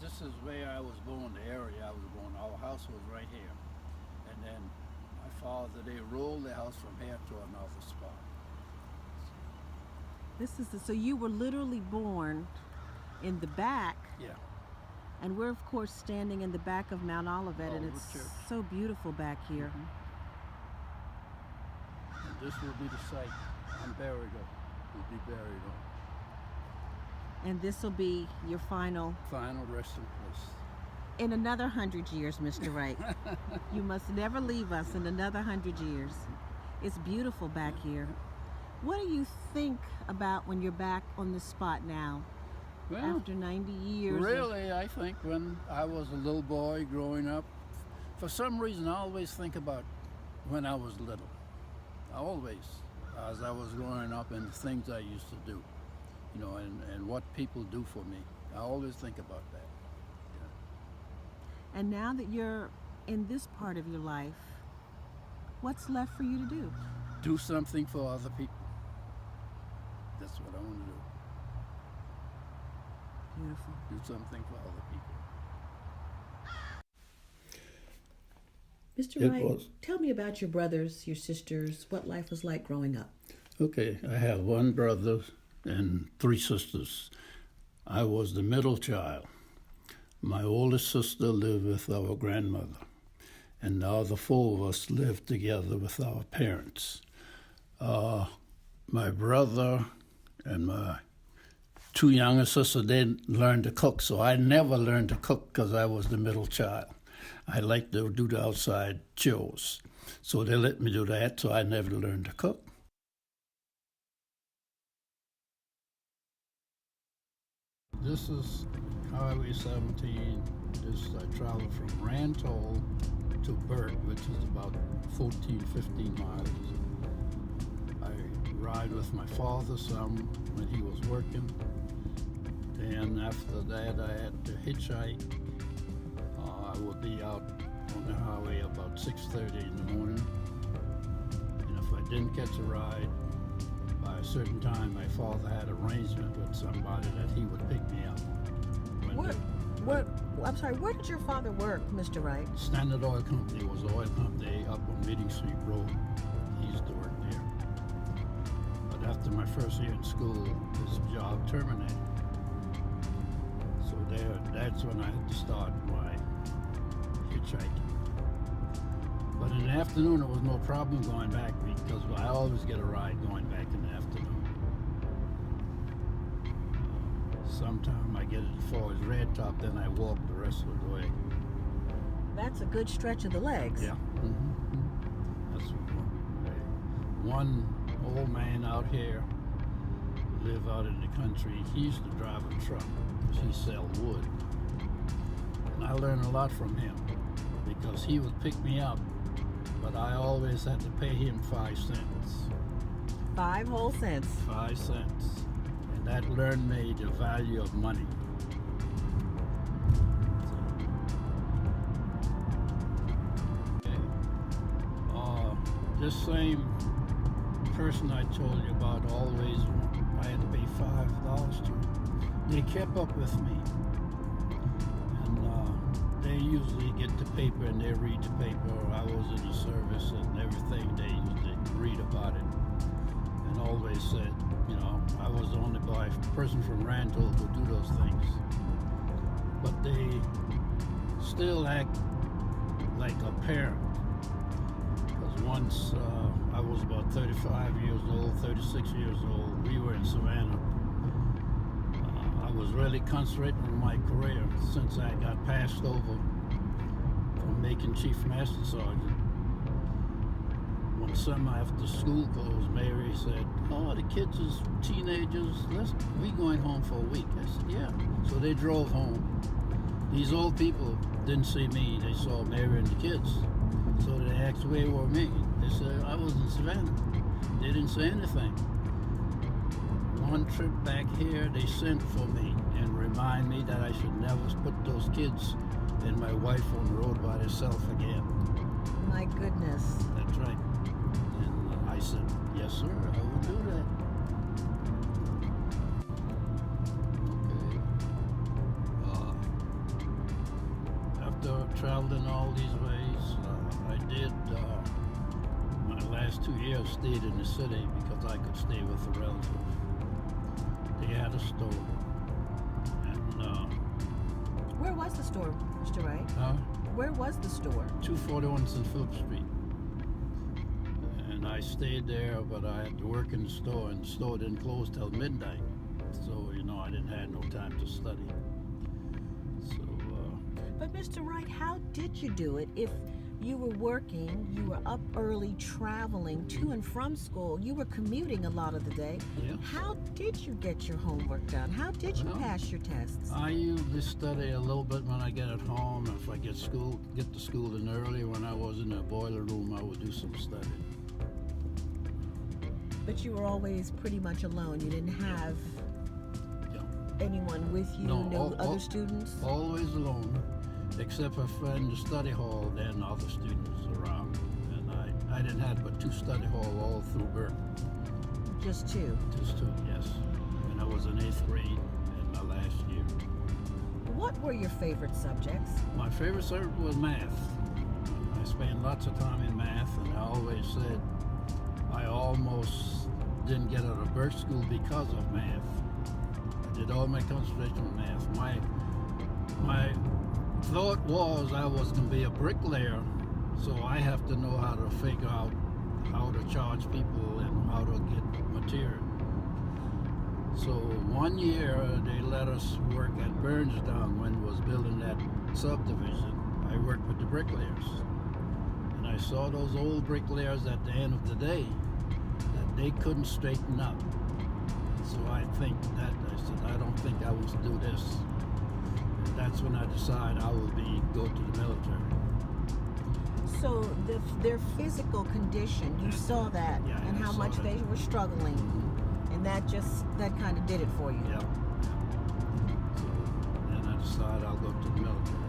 this is where I was born, the area I was born. Our house was right here. And then my father, they rolled the house from here to another spot. So you were literally born in the back, Yeah. and we're of course standing in the back of Mount Olivet, and Olivet it's Church. so beautiful back here. And this will be the site I'm buried on. Will be buried on. And this will be your final Final resting place. in another 100 years, Mr. Wright. You must never leave us in another 100 years. It's beautiful back here. What do you think about when you're back on this spot now, Well, after 90 years? really, I think when I was a little boy growing up, for some reason I always think about when I was little. I always, as I was growing up, and the things I used to do, you know, and what people do for me. I always think about that. And now that you're in this part of your life, what's left for you to do? Do something for other people. That's what I want to do. Beautiful. Do something for other people. Mr. It Wright, was. tell me about your brothers, your sisters, what life was like growing up. Okay, I have one brother and 3 sisters. I was the middle child. My oldest sister lived with our grandmother, and the other 4 of us lived together with our parents. My brother and my 2 younger sisters, they learned to cook, so I never learned to cook because I was the middle child. I liked to do the outside chores, so they let me do that, so I never learned to cook. This is Highway 17. I travel from Rantoul to Burt, which is about 14, 15 miles. I ride with my father some when he was working. Then after that, I had to hitchhike. I would be out on the highway about 6:30 in the morning. And if I didn't catch a ride, by a certain time, my father had arrangement with somebody that he would pick me up. I'm sorry, where did your father work, Mr. Wright? Standard Oil Company was an oil company up on Meeting Street Road. He used to work there. But after my first year in school, his job terminated. So that's when I had to start my hitchhiking. But in the afternoon, there was no problem going back because I always get a ride going back in the afternoon. Sometime I get it as far as Red Top, then I walk the rest of the way. That's a good stretch of the legs. Yeah. That's one old man out here, live out in the country. He used to drive a truck. He sell wood. And I learned a lot from him because he would pick me up, but I always had to pay him 5 cents. 5 whole cents. 5 cents. And that learned me the value of money. This same person I told you about, always I had to pay $5 to. They kept up with me, and they usually get the paper and they read the paper. I was in the service and everything. They usually read about it, and always said, you know, I was the only person from Rantoul to do those things. But they still act like a parent. Once I was about 35 years old, 36 years old, we were in Savannah. I was really concentrating on my career since I got passed over from making Chief Master Sergeant. One summer after school closed, Mary said, "Oh, the kids is teenagers, we going home for a week." I said, "Yeah." So they drove home. These old people didn't see me, they saw Mary and the kids. So they asked where were me. They said, I was in Savannah. They didn't say anything. One trip back here, they sent for me and remind me that I should never put those kids and my wife on the road by herself again. My goodness. That's right. And I said, yes, sir, I will do that. Okay. traveled in all these ways. I did, my last 2 years stayed in the city because I could stay with a relative. They had a store. And, Where was the store, Mr. Wright? Where was the store? 241 St. Philip Street. And I stayed there, but I had to work in the store, and the store didn't close till midnight. So, I didn't have no time to study. So, But Mr. Wright, how did you do it? If you were working, you were up early traveling to and from school, you were commuting a lot of the day. yeah. How did you get your homework done? How did you Well, pass your tests? I usually study a little bit when I get at home. If I get to school in early, when I was in the boiler room, I would do some studying. But you were always pretty much alone. You didn't have Yeah. anyone with you, No, no other students? Always alone, except if in the study hall, then other students around. And I didn't have but 2 study hall all through Burke. Just two. Just 2, yes. When I was in 8th grade in my last year. What were your favorite subjects? My favorite subject was math. I spent lots of time in math, and I always said I almost didn't get out of Burke School because of math. I did all my concentration on math. My thought was I was going to be a bricklayer, so I have to know how to figure out how to charge people and how to get material. So one year they let us work at Burnstown when it was building that subdivision. I worked with the bricklayers, and I saw those old bricklayers at the end of the day that they couldn't straighten up. So I said, I don't think I want to do this. And that's when I decided I would go to the military. So their physical condition, you saw that, Yeah, and I how saw much that. they were struggling, and that kind of did it for you. Yeah. So then I decided I'll go to the military.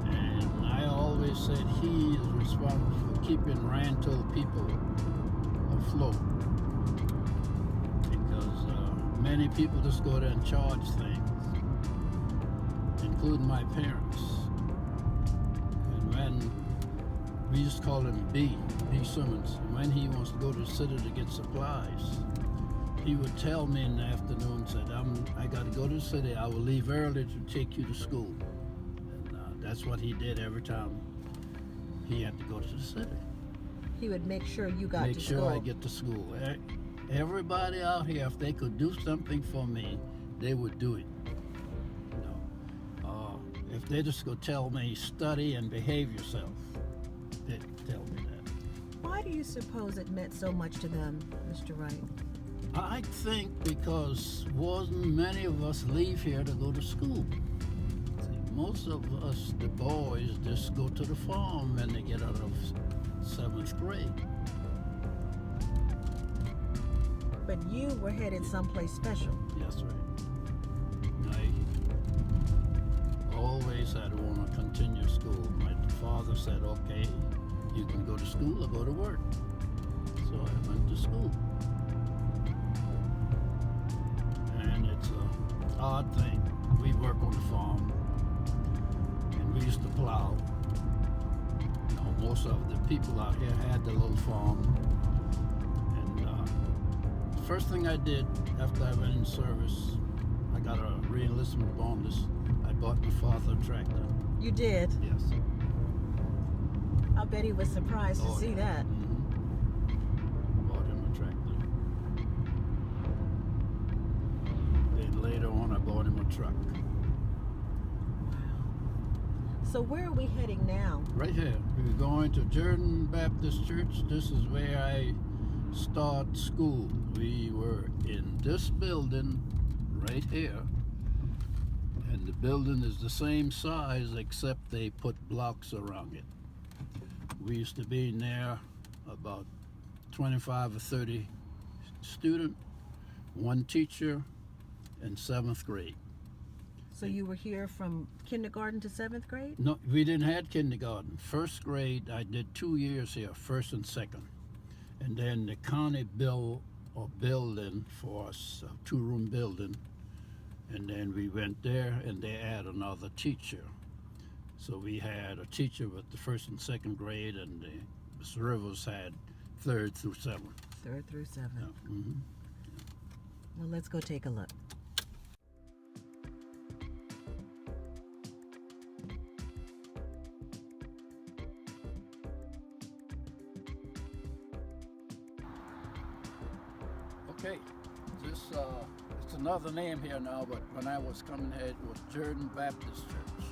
And I always said he is responsible for keeping Rantoul people afloat. Because many people just go there and charge things, including my parents. And when we used to call him B Simmons. When he wants to go to the city to get supplies, he would tell me in the afternoon, said, I got to go to the city. I will leave early to take you to school. And that's what he did every time he had to go to the city. He would make sure you got to school. Make sure I get to school. Everybody out here, if they could do something for me, they would do it. If they just go tell me, study and behave yourself, they'd tell me that. Why do you suppose it meant so much to them, Mr. Wright? I think because wasn't many of us leave here to go to school. See, most of us, the boys, just go to the farm when they get out of 7th grade. But you were headed someplace special. Yes, right. I always had to want to continue school. My father said, okay, you can go to school or go to work. So I went to school. And it's an odd thing. We work on the farm, and we used to plow. Most of the people out here had the little farm. And the first thing I did after I went in service, I got a re-enlistment bonus. I bought my father a tractor. You did? Yes. I bet he was surprised to see yeah. that. Bought him a tractor. Then later on, I bought him a truck. So where are we heading now? Right here. We're going to Jordan Baptist Church. This is where I start school. We were in this building right here. And the building is the same size except they put blocks around it. We used to be in there about 25 or 30 students, 1 teacher, and 7th grade. So you were here from kindergarten to 7th grade? No, we didn't have kindergarten. 1st grade, I did 2 years here, 1st and 2nd. And then the county built a building for us, a 2-room building, And then we went there, and they had another teacher. So we had a teacher with the first and second grade, and Mr. Rivers had third through seventh. Third through seventh. Yeah. Mm-hmm. Well, let's go take a look. Okay, this it's another name here now, but when I was coming here, it was Jordan Baptist Church.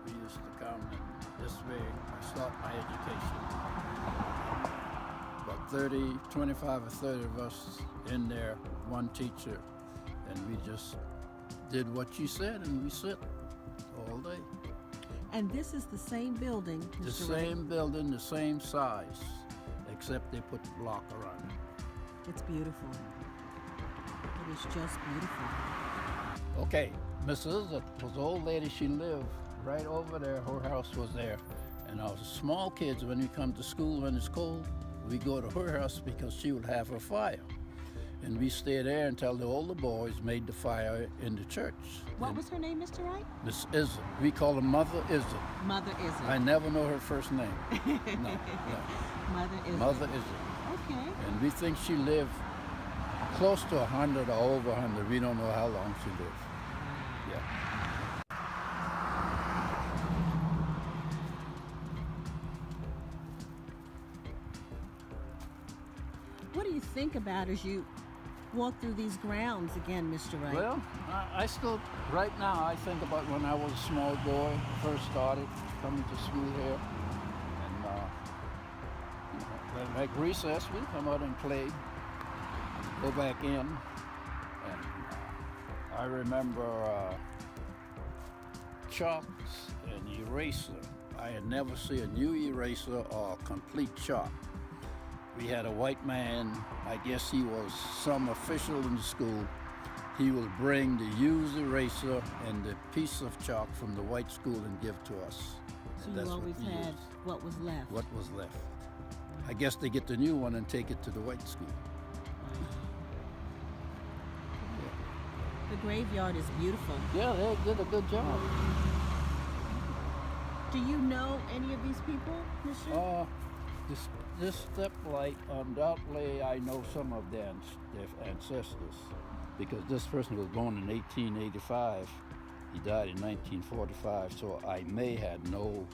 We used to come, and this way I started my education. About 25 or 30 of us in there, one teacher, and we just did what she said, and we sit all day. And this is the same building, Mr. The same building, the same size, except they put the block around it. It's beautiful. It is just beautiful. Okay, Miss Izzet was an old lady. She lived right over there. Her house was there. And our small kids, when we come to school when it's cold, we go to her house because she would have her fire. And we stay there until the older boys made the fire in the church. What And was her name, Mr. Wright? Miss Izzet. We call her Mother Izzet. Mother Izzet. I never know her first name. No. Mother Izzet. Mother Izzet. Okay. And we think she lived close to 100 or over 100. We don't know how long she lived. Yeah. What do you think about as you walk through these grounds again, Mr. Wright? Well, I still, right now, I think about when I was a small boy, first started coming to school here. And like recess, we come out and play, go back in. And I remember chalks and eraser. I had never seen a new eraser or a complete chalk. We had a white man, I guess he was some official in the school. He would bring the used eraser and the piece of chalk from the white school and give to us. So And you that's what always we had used. what was left. What was left. I guess they get the new one and take it to the white school. The graveyard is beautiful. Yeah, they did a good job. Do you know any of these people, Mr.? This stoplight, undoubtedly, I know some of their ancestors, because this person was born in 1885. He died in 1945, so I may have know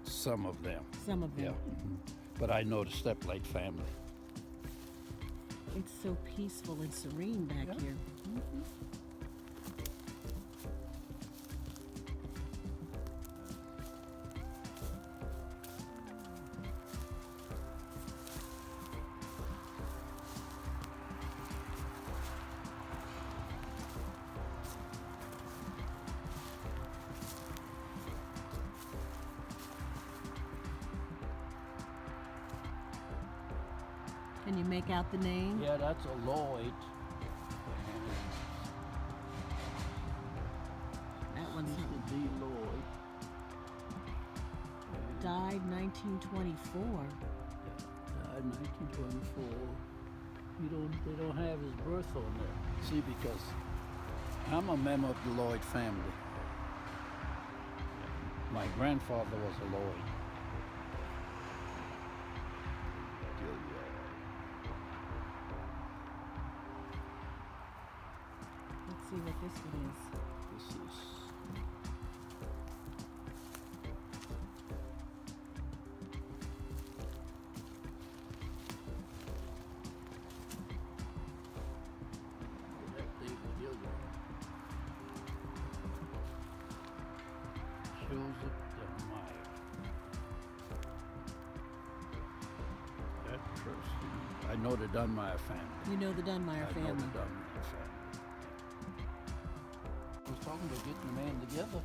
some of them. Some of them. Yeah, but I know the Steplight family. It's so peaceful and serene back Yeah. here. Can you make out the name? Yeah, that's a Lloyd. That one's Mr. D. Lloyd. died 1924. Died 1924. They don't have his birth on there. See, because I'm a member of the Lloyd family. My grandfather was a Lloyd. Let's see what this one is. This is that David Gilroy. Joseph Dunmeyer. That person. I know the Dunmeyer family. You know the Dunmeyer I know family. the Dunmeyer family. I was talking about getting the man together.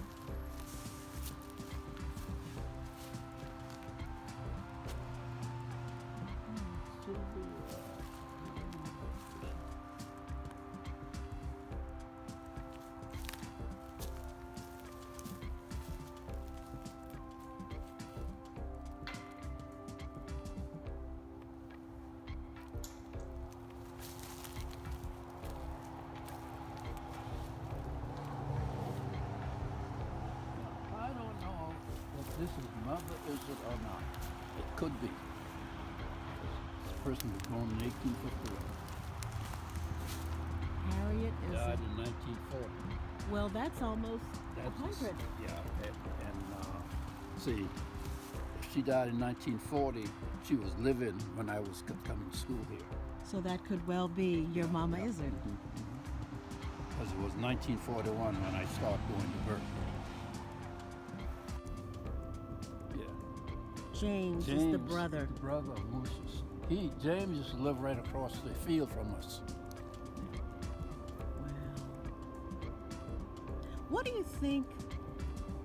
this his mother, is it or not? It could be. This person was born in 1851. Harriet is. Died in 1940. Well, that's almost That's 100. Yeah, and see, if she died in 1940, she was living when I was coming to school here. So that could well be your mama, Yeah. is it? Because it was 1941 when I started going to Burke. Yeah. James is the brother. Brother of Moses. James used to live right across the field from us. Wow. What do you think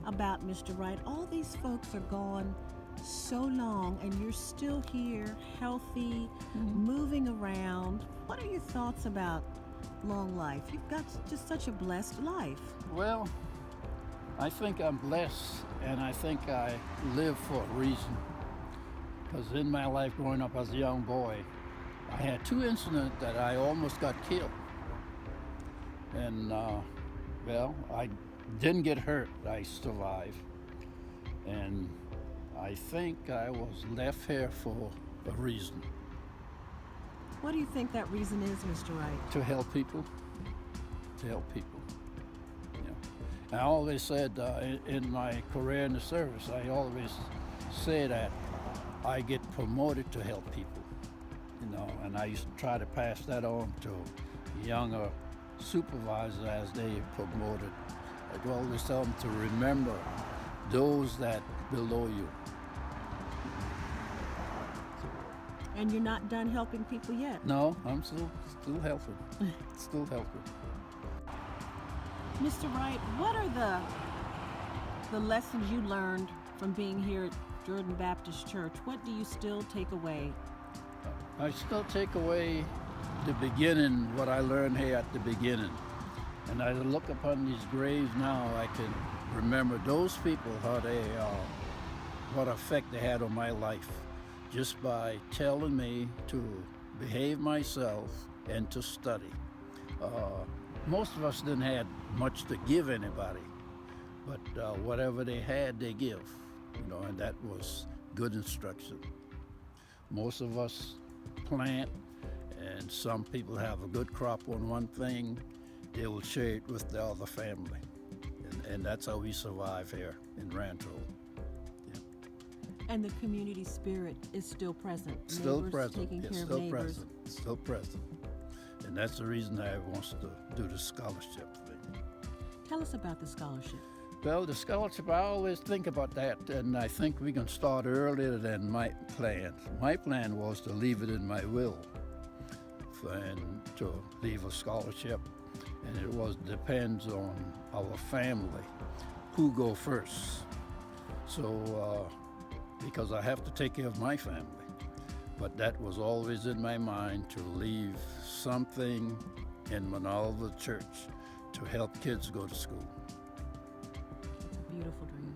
about Mr. Wright? All these folks are gone so long and you're still here, healthy, moving around. What are your thoughts about long life? You've got just such a blessed life. Well, I think I'm blessed, and I think I live for a reason. Because in my life growing up as a young boy, I had two incidents that I almost got killed. And, well, I didn't get hurt. I survived. And I think I was left here for a reason. What do you think that reason is, Mr. Wright? To help people. To help people. Yeah. I always said in my career in the service, I always say that I get promoted to help people, and I used to try to pass that on to younger supervisors as they promoted. I'd always tell them to remember those that below you. And you're not done helping people yet. No, I'm still helping. Still helping. Mr. Wright, what are the lessons you learned from being here at Jordan Baptist Church? What do you still take away? I still take away the beginning, what I learned here at the beginning. And I look upon these graves now, I can remember those people, how they, what effect they had on my life, just by telling me to behave myself and to study. Most of us didn't have much to give anybody, but whatever they had, they give, and that was good instruction. Most of us plant, and some people have a good crop on one thing, they will share it with the other family. And that's how we survive here in Rantoul. Yeah. And the community spirit is still present. Still Neighbors present. taking It's care of still neighbors. present. Still present. And that's the reason I want to do the scholarship thing. Tell us about the scholarship. Well, the scholarship, I always think about that, and I think we can start earlier than my plan. My plan was to leave it in my will and to leave a scholarship, and it depends on our family, who go first. So, because I have to take care of my family. But that was always in my mind, to leave something in Manalva Church to help kids go to school. It's a beautiful dream.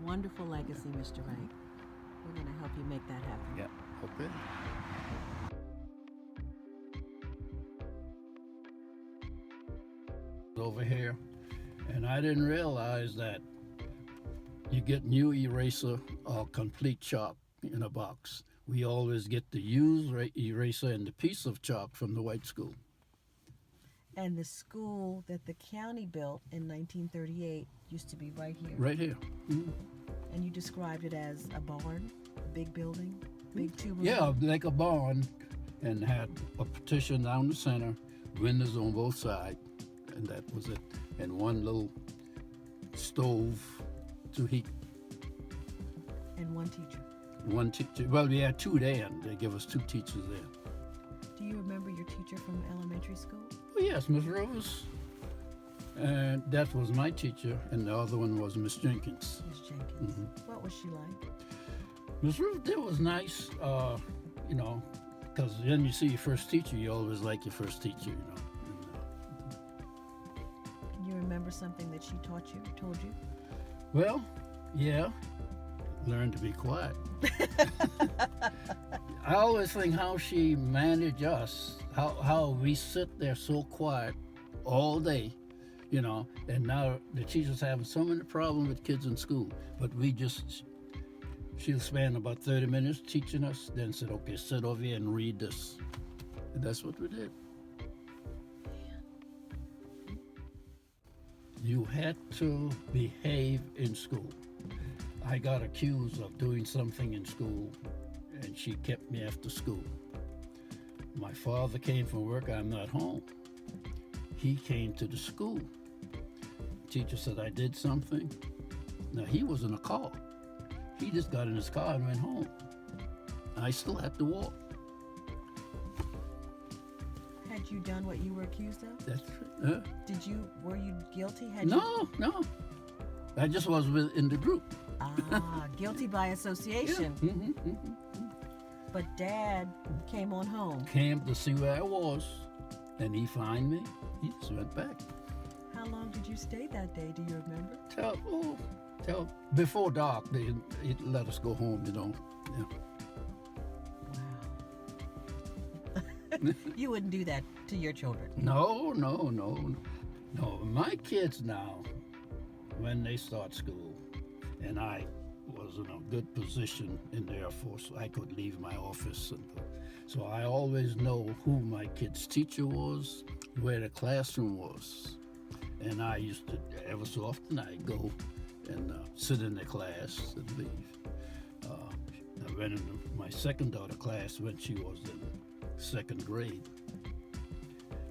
Wonderful legacy, Mr. Wright. We're going to help you make that happen. Yeah, okay. Over here, and I didn't realize that you get new eraser or complete chalk in a box. We always get the used eraser and the piece of chalk from the white school. And the school that the county built in 1938 used to be right here. Right here. Mm-hmm. And you described it as a barn, a big building, big two-room. Yeah, like a barn, and had a partition down the center, windows on both sides, and that was it. And one little stove to heat. And one teacher. One teacher. Well, we had two there, and they give us two teachers there. Do you remember your teacher from elementary school? Oh, yes, Miss Rose. And that was my teacher, and the other one was Miss Jenkins. Miss Jenkins. What was she like? Miss Rose, it was nice, because then you see your first teacher, you always like your first teacher, Can you remember something that she told you? Well, yeah, learn to be quiet. I always think how she managed us, how we sit there so quiet all day you know. And now the teachers having so many problems with kids in school, but she'll spend about 30 minutes teaching us, then said, okay, sit over here and read this. And that's what we did. You had to behave in school. I got accused of doing something in school, and she kept me after school. My father came from work, I'm not home. He came to the school. Teacher said I did something. Now, he was in a car. He just got in his car and went home. I still had to walk. Had you done what you were accused of? That's right. Were you guilty? No. I just was in the group. Guilty by association. Yeah. Mm-hmm. But Dad came on home. Came to see where I was, and he found me. He just went back. How long did you stay that day? Do you remember? Till before dark, they let us go home, you know. Yeah. Wow. You wouldn't do that to your children? No. My kids now, when they start school, and I was in a good position in the Air Force, I could leave my office. So I always know who my kid's teacher was, where the classroom was. And I used to, ever so often, I'd go and sit in the class and leave. I went in my second daughter class when she was in second grade.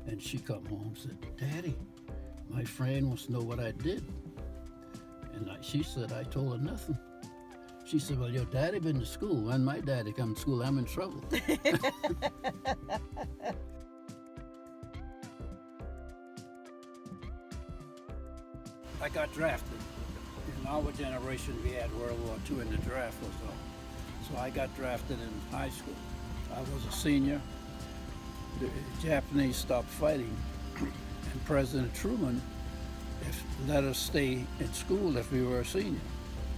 And she come home and said, Daddy, my friend wants to know what I did. And she said, I told her nothing. She said, well, your daddy been to school. When my daddy come to school, I'm in trouble. I got drafted. In our generation, we had World War II and the draft was on. So I got drafted in high school. I was a senior. The Japanese stopped fighting, and President Truman let us stay in school if we were a senior.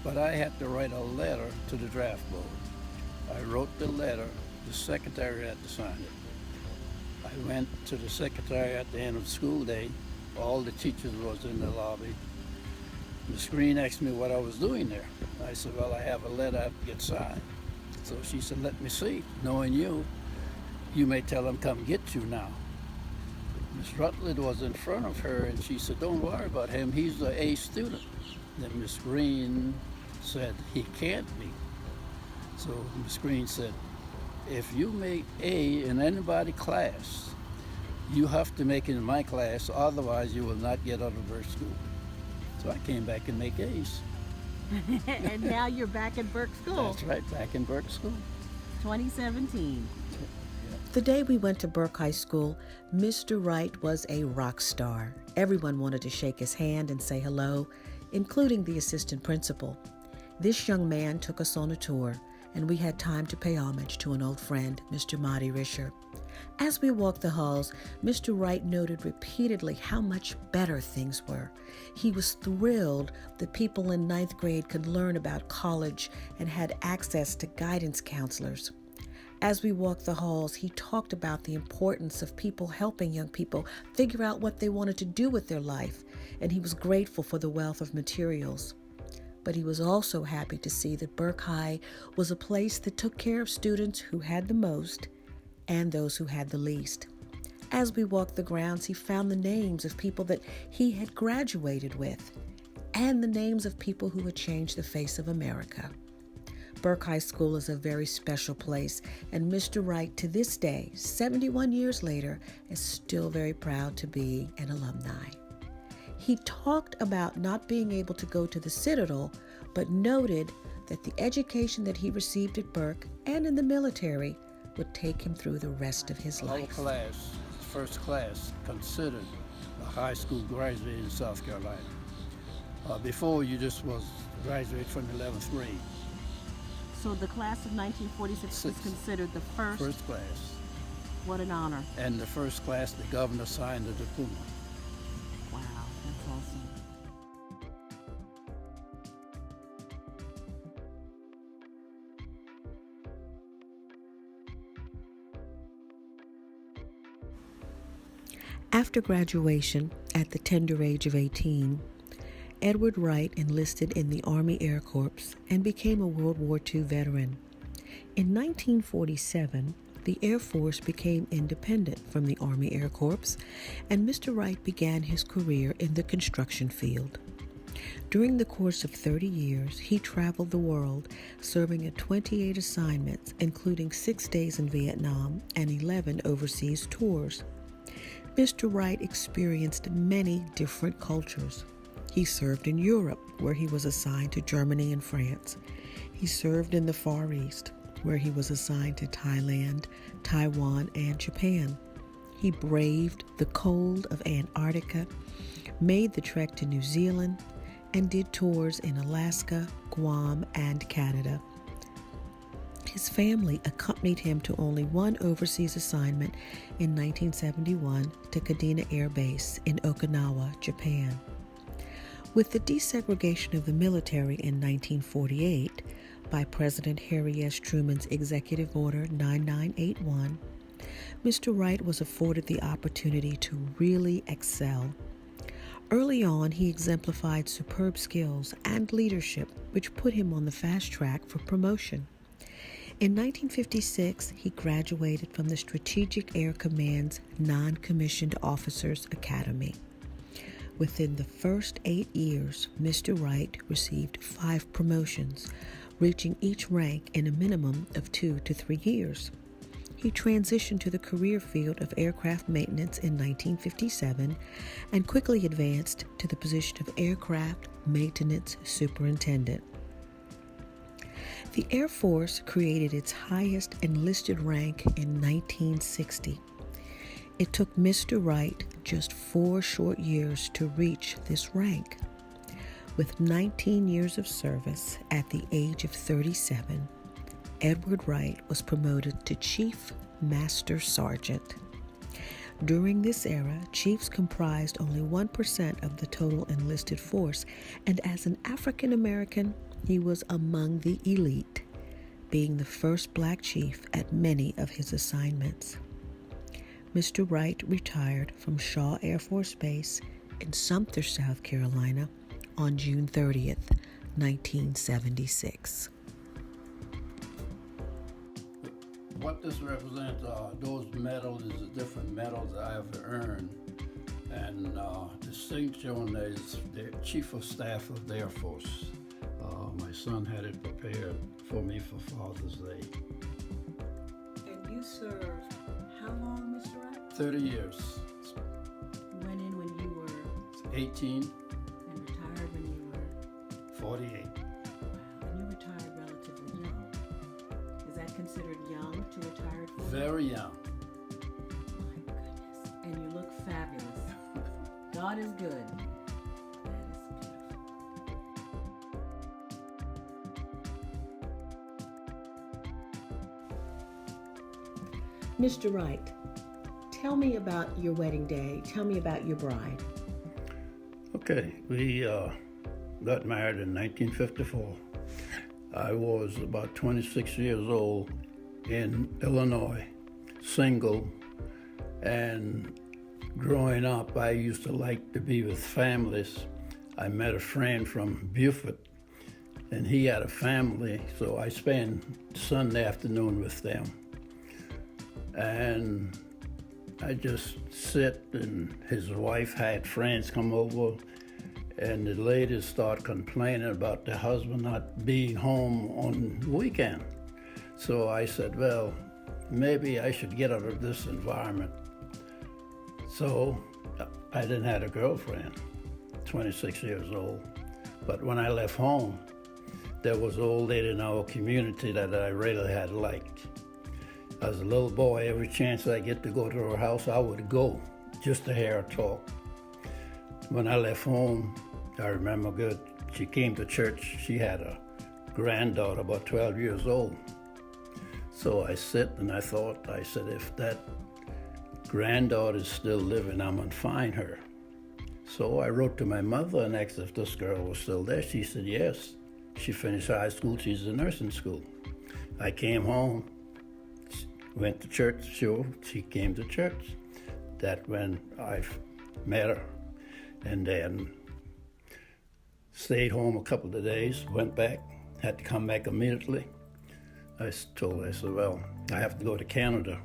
But I had to write a letter to the draft board. I wrote the letter, the secretary had to sign it. I went to the secretary at the end of the school day. All the teachers was in the lobby. The screen asked me what I was doing there. I said, well, I have a letter I have to get signed. So she said, let me see. Knowing you may tell him come get you now. Miss Rutledge was in front of her, and she said, don't worry about him, he's an A student. Then Miss Green said, he can't be. So Miss Green said, if you make A in anybody's class, you have to make it in my class, otherwise you will not get out of Burke School. So I came back and make A's. And now you're back at Burke School. That's right, back in Burke School. 2017. The day we went to Burke High School, Mr. Wright was a rock star. Everyone wanted to shake his hand and say hello, including the assistant principal. This young man took us on a tour, and we had time to pay homage to an old friend, Mr. Marty Risher. As we walked the halls, Mr. Wright noted repeatedly how much better things were. He was thrilled that people in 9th grade could learn about college and had access to guidance counselors. As we walked the halls, he talked about the importance of people helping young people figure out what they wanted to do with their life, and he was grateful for the wealth of materials. But he was also happy to see that Burke High was a place that took care of students who had the most and those who had the least. As we walked the grounds, he found the names of people that he had graduated with and the names of people who had changed the face of America. Burke High School is a very special place, and Mr. Wright, to this day, 71 years later, is still very proud to be an alumni. He talked about not being able to go to the Citadel, but noted that the education that he received at Burke and in the military would take him through the rest of his life. Our class, first class, considered a high school graduate in South Carolina. Before, you just was graduate from 11th grade. So the class of 1946 was considered the first? First class. What an honor. And the first class, the governor signed the diploma. Wow, that's awesome. After graduation, at the tender age of 18, Edward Wright enlisted in the Army Air Corps and became a World War II veteran. In 1947, the Air Force became independent from the Army Air Corps, and Mr. Wright began his career in the construction field. During the course of 30 years, he traveled the world, serving at 28 assignments, including 6 days in Vietnam and 11 overseas tours. Mr. Wright experienced many different cultures. He served in Europe, where he was assigned to Germany and France. He served in the Far East, where he was assigned to Thailand, Taiwan, and Japan. He braved the cold of Antarctica, made the trek to New Zealand, and did tours in Alaska, Guam, and Canada. His family accompanied him to only one overseas assignment in 1971 to Kadena Air Base in Okinawa, Japan. With the desegregation of the military in 1948 by President Harry S. Truman's Executive Order 9981, Mr. Wright was afforded the opportunity to really excel. Early on, he exemplified superb skills and leadership, which put him on the fast track for promotion. In 1956, he graduated from the Strategic Air Command's Non-Commissioned Officers Academy. Within the first 8 years, Mr. Wright received 5 promotions, reaching each rank in a minimum of 2 to 3 years. He transitioned to the career field of aircraft maintenance in 1957 and quickly advanced to the position of aircraft maintenance superintendent. The Air Force created its highest enlisted rank in 1960. It took Mr. Wright just 4 short years to reach this rank. With 19 years of service at the age of 37, Edward Wright was promoted to Chief Master Sergeant. During this era, chiefs comprised only 1% of the total enlisted force, and as an African American, he was among the elite, being the first black chief at many of his assignments. Mr. Wright retired from Shaw Air Force Base in Sumter, South Carolina on June 30th, 1976. What this represents, those medals is the different medals I have earned, and distinction as the Chief of Staff of the Air Force. My son had it prepared for me for Father's Day. And you served how long, Mr. Wright? 30 years. You went in when you were 18, and retired when you were 48. wow, and you retired relatively young. Is that considered young to retire for? Very young. My goodness. And you look fabulous. God is good. That is beautiful. Mr. Wright, tell me about your wedding day. Tell me about your bride. Okay, we got married in 1954. I was about 26 years old in Illinois, single, and growing up, I used to like to be with families. I met a friend from Beaufort, and he had a family, so I spent Sunday afternoon with them. And I just sit, and his wife had friends come over, and the ladies start complaining about the husband not being home on the weekend. So I said, well, maybe I should get out of this environment. So I didn't have a girlfriend, 26 years old. But when I left home, there was an old lady in our community that I really had liked. As a little boy, every chance I get to go to her house, I would go just to hear her talk. When I left home, I remember good, she came to church. She had a granddaughter about 12 years old. So I sit and I said, if that granddaughter is still living, I'm gonna find her. So I wrote to my mother and asked if this girl was still there. She said yes. She finished high school, she's in nursing school. I came home, went to church, sure, she came to church. that when I met her, and then stayed home a couple of days, went back, had to come back immediately. I told her, I said, well, I have to go to Canada,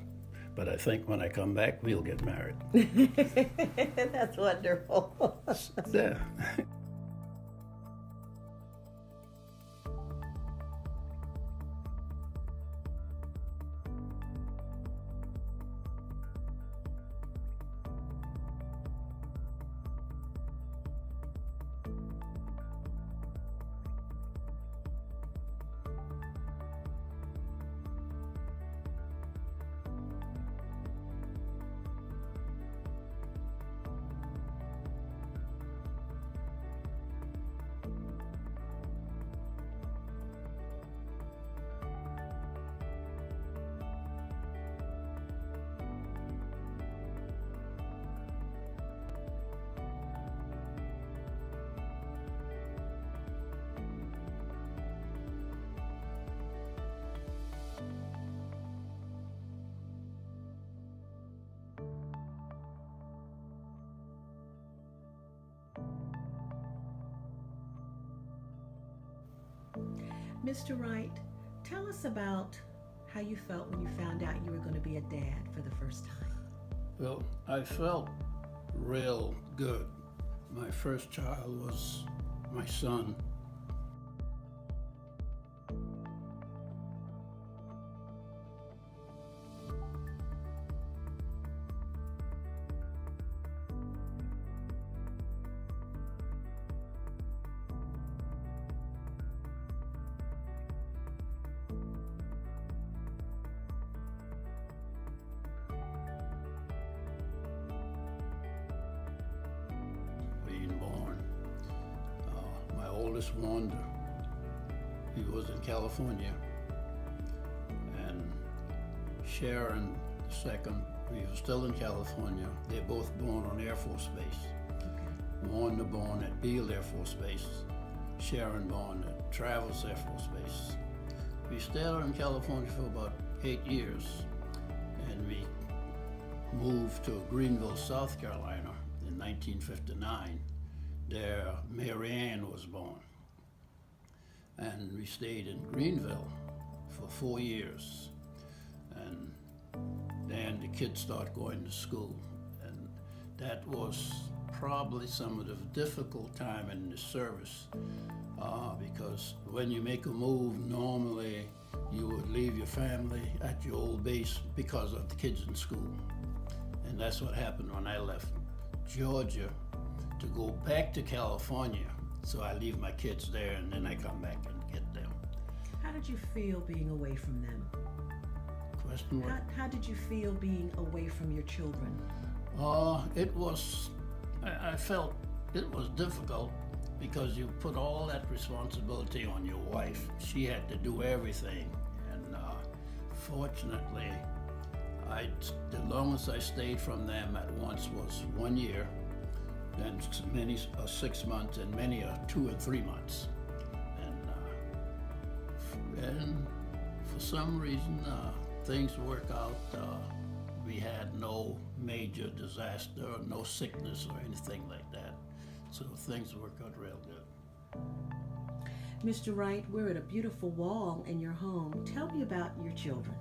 but I think when I come back, we'll get married. That's wonderful. Yeah. Mr. Wright, tell us about how you felt when you found out you were going to be a dad for the first time. Well, I felt real good. My first child was my son. Being born. My oldest Wanda, he was in California, and Sharon, the second, we were still in California. They're both born on Air Force Base. Wanda born at Beale Air Force Base, Sharon born at Travis Air Force Base. We stayed in California for about 8 years, and we moved to Greenville, South Carolina in 1959. There, Mary Ann was born. And we stayed in Greenville for 4 years. And then the kids started going to school. And that was probably some of the difficult time in the service, because when you make a move, normally you would leave your family at your old base because of the kids in school. And that's what happened when I left Georgia to go back to California. So I leave my kids there and then I come back and get them. How did you feel being away from them? Question what? How did you feel being away from your children? I felt it was difficult because you put all that responsibility on your wife. She had to do everything. And fortunately, the longest I stayed from them at once was 1 year, then many 6 months, and many 2 or 3 months. And for some reason, things work out. We had no major disaster, no sickness or anything like that. So things work out real good. Mr. Wright, we're at a beautiful wall in your home. Tell me about your children.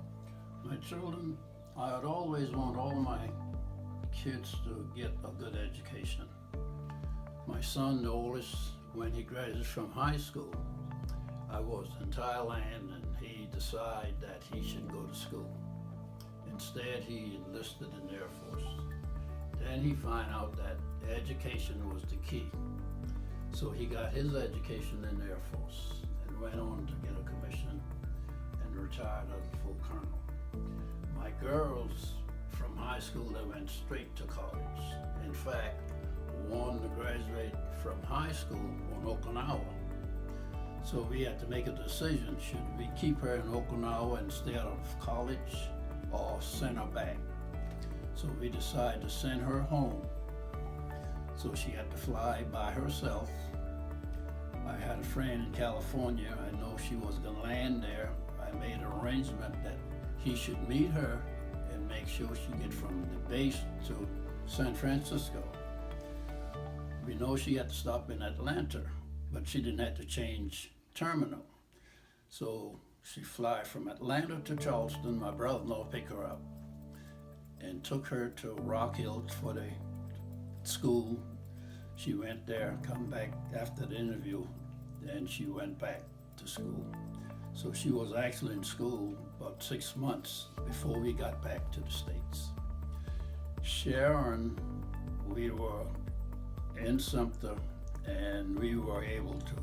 My children, I would always want all my kids to get a good education. My son, the oldest, when he graduated from high school, I was in Thailand and he decided that he should go to school. Instead, he enlisted in the Air Force. Then he found out that education was the key. So he got his education in the Air Force and went on to get a commission and retired as a full colonel. My girls from high school, they went straight to college. In fact, one to graduate from high school on Okinawa. So we had to make a decision, should we keep her in Okinawa instead of college or send her back? So we decided to send her home. So she had to fly by herself. I had a friend in California, I know she was gonna land there. I made an arrangement that he should meet her and make sure she get from the base to San Francisco. We know she had to stop in Atlanta, but she didn't have to change terminal. So she fly from Atlanta to Charleston. My brother-in-law picked her up and took her to Rock Hill for the school. She went there, come back after the interview, and she went back to school. So she was actually in school about 6 months before we got back to the States. Sharon, we were in Sumter, and we were able to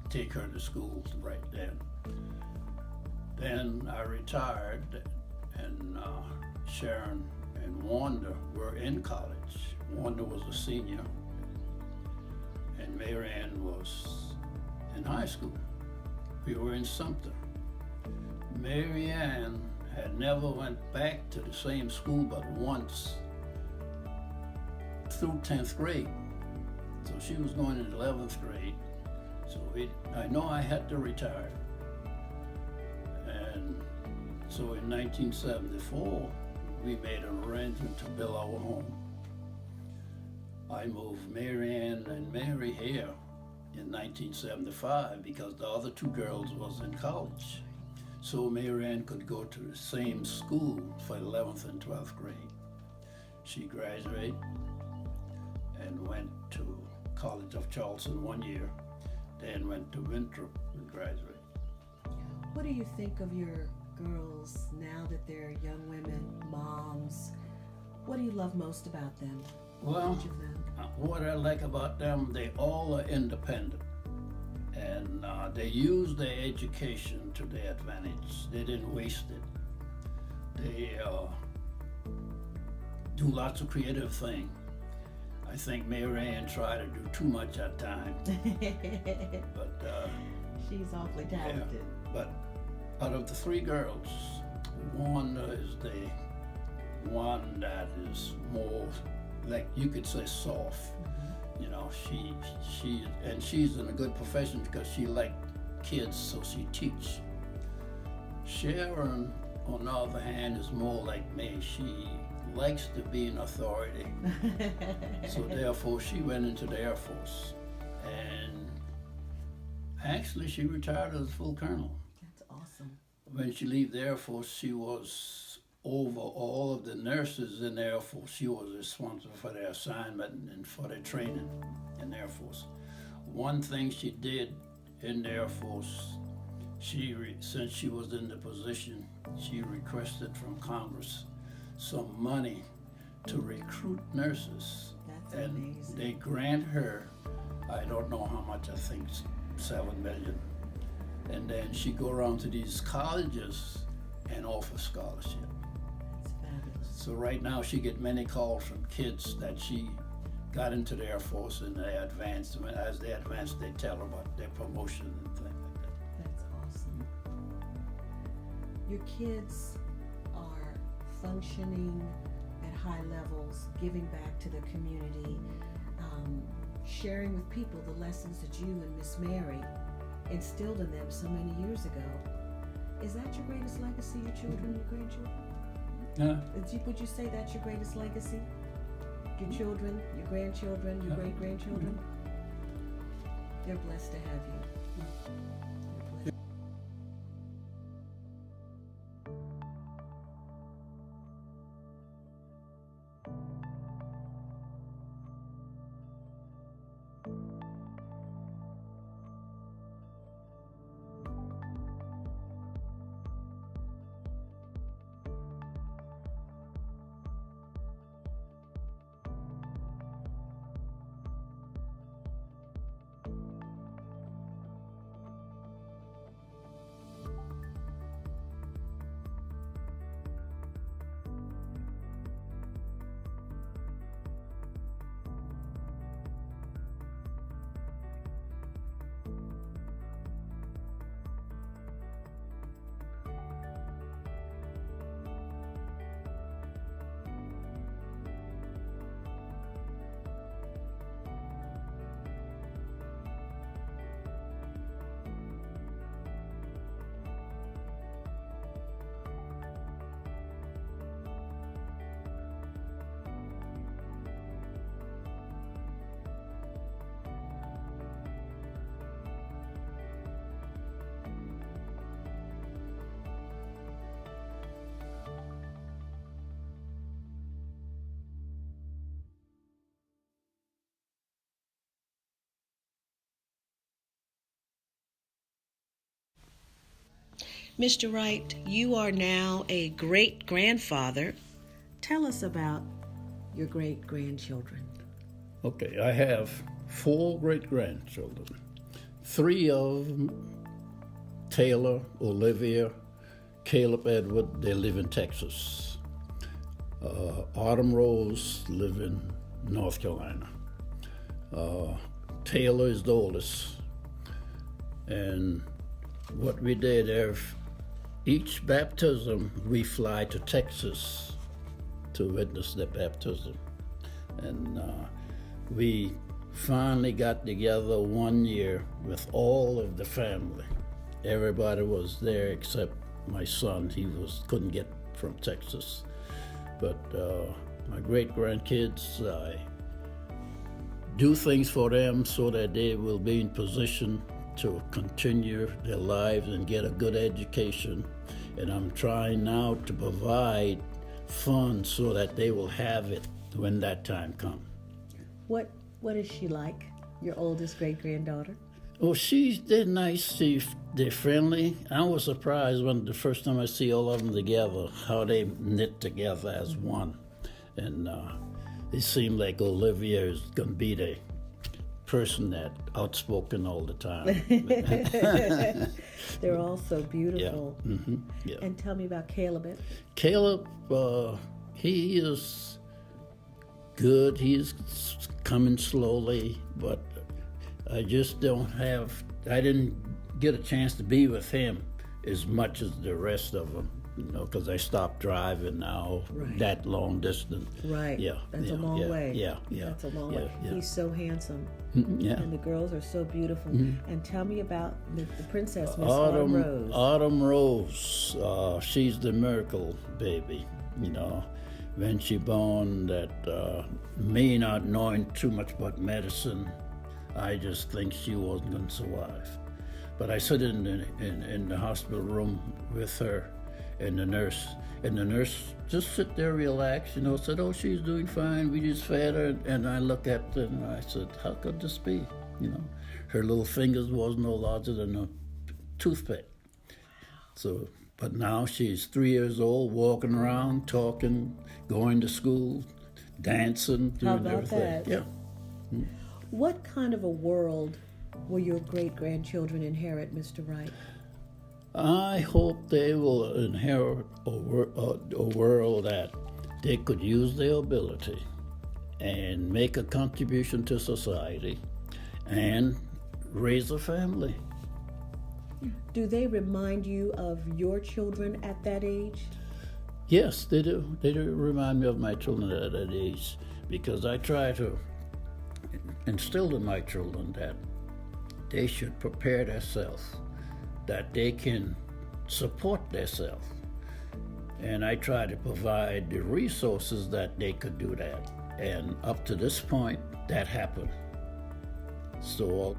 take her to school right then. Then I retired, and Sharon and Wanda were in college. Wanda was a senior, and Marianne was in high school. We were in Sumter. Marianne had never went back to the same school but once through 10th grade. So she was going in 11th grade. So I know I had to retire. And so in 1974, we made an arrangement to build our home. I moved Marianne and Mary here in 1975 because the other two girls was in college. So Marianne could go to the same school for 11th and 12th grade. She graduated and went to College of Charleston 1 year, then went to Winthrop and graduated. What do you think of your girls now that they're young women, moms? What do you love most about them? Well, Each of them? what I like about them, they all are independent. And they use their education to their advantage. They didn't waste it. They do lots of creative things. I think Marianne tried to do too much at times. But She's awfully talented. yeah, but out of the three girls, Wanda is the one that is more, like you could say, soft. You know, she's in a good profession because she liked kids, so she teach. Sharon, on the other hand, is more like me. She likes to be an authority. So therefore, she went into the Air Force. And actually, she retired as a full colonel. That's awesome. When she left the Air Force, she was over all of the nurses in the Air Force. She was responsible for their assignment and for their training in the Air Force. One thing she did in the Air Force, since she was in the position, she requested from Congress some money to recruit nurses. That's and amazing. they grant her, I don't know how much, I think $7 million. And then she go around to these colleges and offer scholarship. That's fabulous. So right now she get many calls from kids that she got into the Air Force and they advanced. As they advance, they tell her about their promotion and things like that. That's awesome. Your kids are functioning at high levels, giving back to the community, sharing with people the lessons that you and Miss Mary instilled in them so many years ago. Is that your greatest legacy, your children, your grandchildren? Would you say that's your greatest legacy? Your children, your grandchildren, your great-grandchildren? They're blessed to have you. Mr. Wright, you are now a great-grandfather. Tell us about your great-grandchildren. Okay, I have 4 great-grandchildren. 3 of them, Taylor, Olivia, Caleb Edward, they live in Texas. Autumn Rose live in North Carolina. Taylor is the oldest. And what we did, each baptism, we fly to Texas to witness the baptism. And we finally got together one year with all of the family. Everybody was there except my son. He couldn't get from Texas. But my great-grandkids, I do things for them so that they will be in position to continue their lives and get a good education. And I'm trying now to provide funds so that they will have it when that time comes. What is she like, your oldest great-granddaughter? Oh, they're nice, they're friendly. I was surprised when the first time I see all of them together, how they knit together as one. And it seemed like Olivia is going to be the person that outspoken all the time. They're all so beautiful. Yeah. Mm-hmm. Yeah. And tell me about Caleb. Caleb, he is good. He's coming slowly, but I didn't get a chance to be with him as much as the rest of them, because I stopped driving now that long distance. Right. Yeah. That's a long way. Yeah. That's a long way. Yeah. He's so handsome. Yeah. And the girls are so beautiful. And tell me about the princess, Miss Autumn Rose. Autumn Rose, she's the miracle baby, When she born, that me not knowing too much about medicine, I just think she wasn't going to survive. But I sit in the hospital room with her and the nurse just sit there, relax, said, oh, she's doing fine, we just fed her. And I look at her and I said, how could this be? Her little fingers was no larger than a toothpick. So, but now she's 3 years old, walking around, talking, going to school, dancing, doing everything. That? Yeah. What kind of a world will your great-grandchildren inherit, Mr. Wright? I hope they will inherit a world that they could use their ability and make a contribution to society and raise a family. Do they remind you of your children at that age? Yes, they do. They do remind me of my children at that age, because I try to instill in my children that they should prepare themselves, that they can support themselves. And I try to provide the resources that they could do that. And up to this point, that happened. So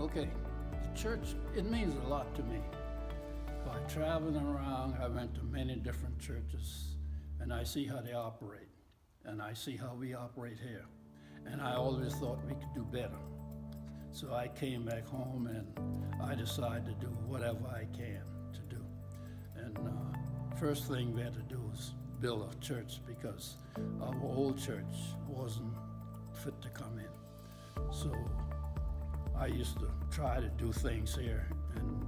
okay, the church, it means a lot to me. By traveling around, I went to many different churches, and I see how they operate, and I see how we operate here. And I always thought we could do better. So I came back home and I decided to do whatever I can to do. And first thing we had to do was build a church because our old church wasn't fit to come in. So I used to try to do things here. And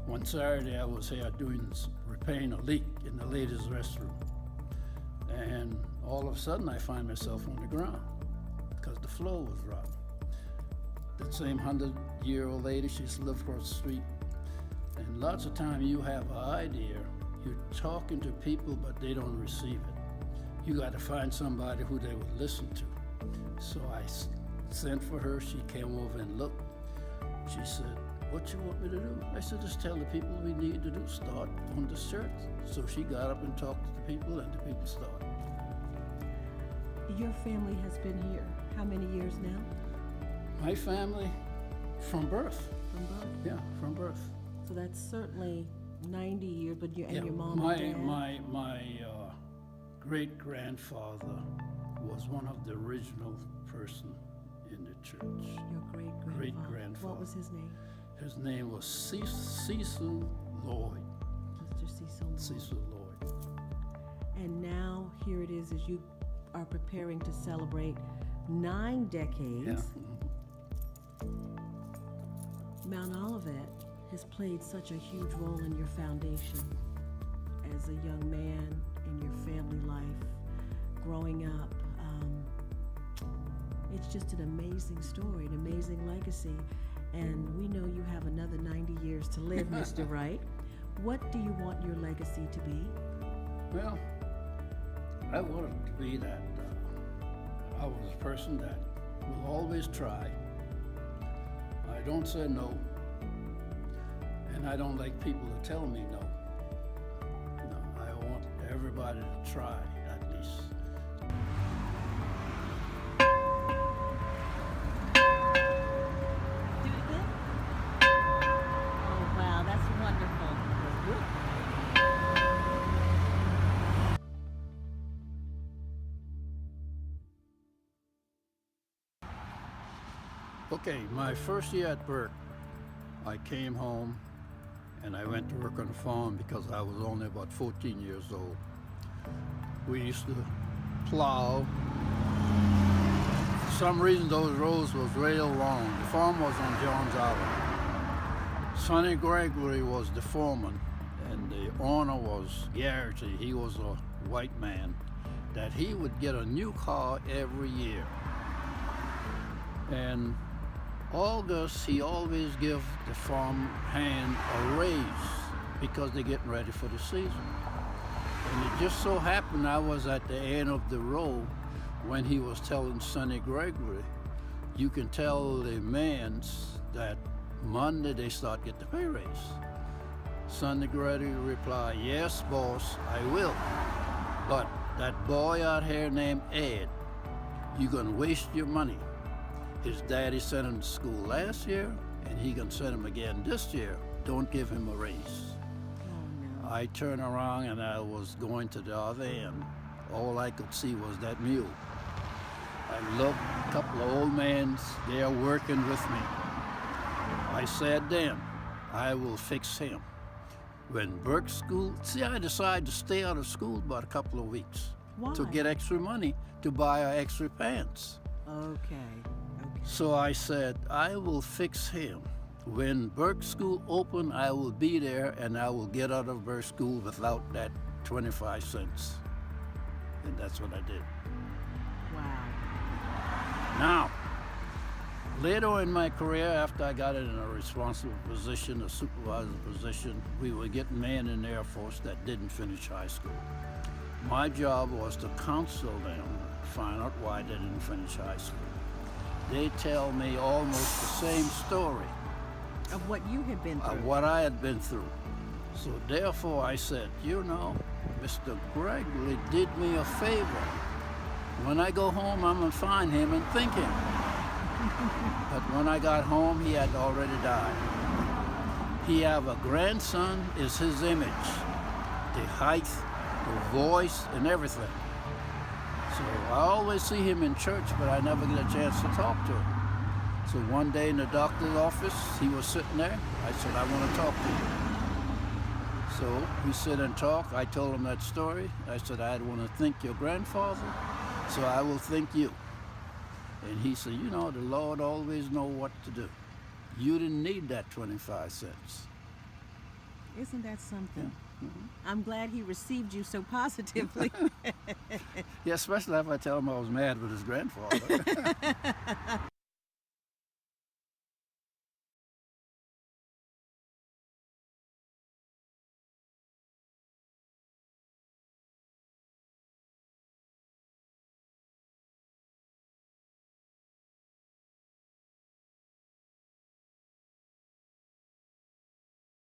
one Saturday I was here repairing a leak in the ladies' restroom. And all of a sudden I find myself on the ground because the floor was rotten. That same 100-year-old lady, she used to live across the street. And lots of times you have an idea, you're talking to people, but they don't receive it. You got to find somebody who they would listen to. So I sent for her, she came over and looked. She said, "What you want me to do?" I said, "Just tell the people we need to do, start on this church." So she got up and talked to the people, and the people started. Your family has been here how many years now? My family, from birth. From birth? Yeah, from birth. So that's certainly 90 years, but your mom my, and dad? My great-grandfather was one of the original person in the church. Your great-grandfather. Great-grandfather. What was his name? His name was Cecil Lloyd. Mr. Cecil Lloyd. Cecil Lloyd. And now here it is as you are preparing to celebrate 9 decades. Yeah. Mount Olivet has played such a huge role in your foundation as a young man in your family life, growing up. It's just an amazing story, an amazing legacy, and we know you have another 90 years to live, Mr. Wright. What do you want your legacy to be? Well, I want it to be that I was a person that will always try. I don't say no, and I don't like people to tell me no. No, I want everybody to try at least. Do it again? Oh, wow, that's wonderful. Okay, my first year at Burke, I came home and I went to work on the farm because I was only about 14 years old. We used to plow. For some reason, those roads was real long. The farm was on Johns Island. Sonny Gregory was the foreman, and the owner was Garrity. He was a white man, that he would get a new car every year. And August, he always give the farm hand a raise because they're getting ready for the season. And it just so happened I was at the end of the row when he was telling Sonny Gregory, you can tell the mans that Monday they start get the pay raise. Sonny Gregory replied, "Yes, boss, I will. But that boy out here named Ed, you're gonna waste your money. His daddy sent him to school last year, and he gonna send him again this year. Don't give him a raise." Oh, no. I turned around and I was going to the other end. All I could see was that mule. I looked, a couple of old men there working with me. I said then, I will fix him. When Burke School, I decided to stay out of school about a couple of weeks. Why? To get extra money to buy extra pants. Okay. So I said, I will fix him. When Burke School opened, I will be there and I will get out of Burke School without that 25 cents. And that's what I did. Wow. Now, later in my career, after I got in a responsible position, a supervisor position, we were getting men in the Air Force that didn't finish high school. My job was to counsel them, find out why they didn't finish high school. They tell me almost the same story Of what you had been through. of what I had been through. So therefore I said, you know, Mr. Gregory did me a favor. When I go home, I'm gonna find him and thank him. But when I got home, he had already died. He have a grandson, is his image. The height, the voice and everything. So I always see him in church, but I never get a chance to talk to him. So one day in the doctor's office, he was sitting there. I said, I want to talk to you. So we sit and talk. I told him that story. I said, I want to thank your grandfather, so I will thank you. And he said, you know, the Lord always know what to do. You didn't need that 25 cents. Isn't that something? Yeah. Mm-hmm. I'm glad he received you so positively. Yeah, especially if I tell him I was mad with his grandfather.